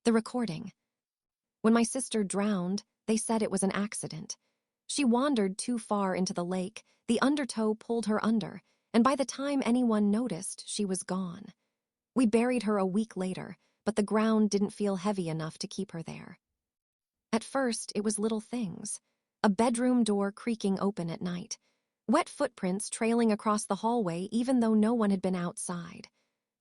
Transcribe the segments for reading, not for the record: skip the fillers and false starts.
The recording. When my sister drowned, they said it was an accident. She wandered too far into the lake, the undertow pulled her under, and by the time anyone noticed, she was gone. We buried her a week later, but the ground didn't feel heavy enough to keep her there. At first, it was little things. A bedroom door creaking open at night. Wet footprints trailing across the hallway even though no one had been outside.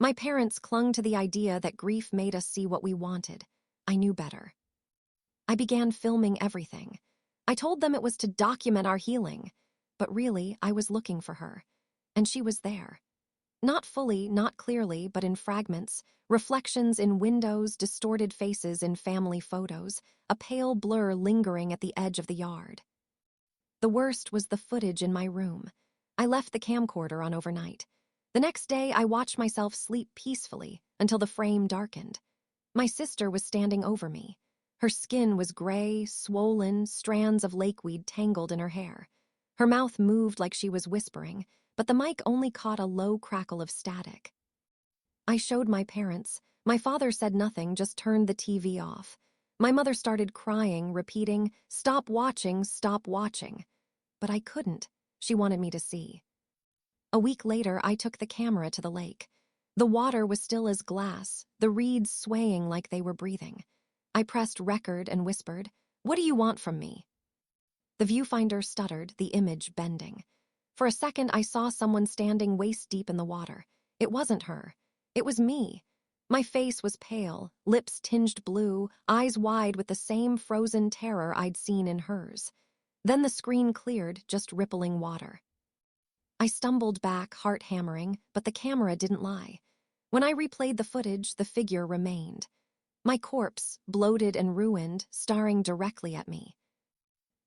My parents clung to the idea that grief made us see what we wanted. I knew better. I began filming everything. I told them it was to document our healing, but really, I was looking for her. And she was there. Not fully, not clearly, but in fragments, reflections in windows, distorted faces in family photos, a pale blur lingering at the edge of the yard. The worst was the footage in my room. I left the camcorder on overnight. The next day, I watched myself sleep peacefully until the frame darkened. My sister was standing over me. Her skin was gray, swollen, strands of lakeweed tangled in her hair. Her mouth moved like she was whispering, but the mic only caught a low crackle of static. I showed my parents. My father said nothing, just turned the TV off. My mother started crying, repeating, "Stop watching, stop watching." But I couldn't. She wanted me to see. A week later, I took the camera to the lake. The water was still as glass, the reeds swaying like they were breathing. I pressed record and whispered, "What do you want from me?" The viewfinder stuttered, the image bending. For a second, I saw someone standing waist-deep in the water. It wasn't her. It was me. My face was pale, lips tinged blue, eyes wide with the same frozen terror I'd seen in hers. Then the screen cleared, just rippling water. I stumbled back, heart hammering, but the camera didn't lie. When I replayed the footage, the figure remained. My corpse, bloated and ruined, staring directly at me.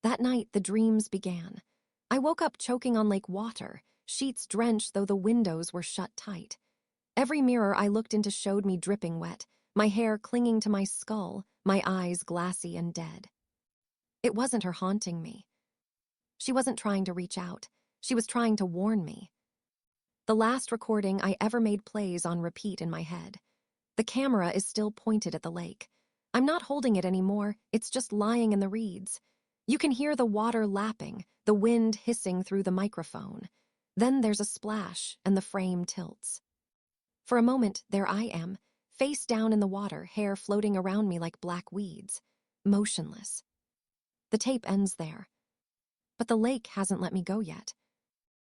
That night, the dreams began. I woke up choking on lake water, sheets drenched though the windows were shut tight. Every mirror I looked into showed me dripping wet, my hair clinging to my skull, my eyes glassy and dead. It wasn't her haunting me. She wasn't trying to reach out. She was trying to warn me. The last recording I ever made plays on repeat in my head. The camera is still pointed at the lake. I'm not holding it anymore, it's just lying in the reeds. You can hear the water lapping, the wind hissing through the microphone. Then there's a splash, and the frame tilts. For a moment, there I am, face down in the water, hair floating around me like black weeds, motionless. The tape ends there. But the lake hasn't let me go yet.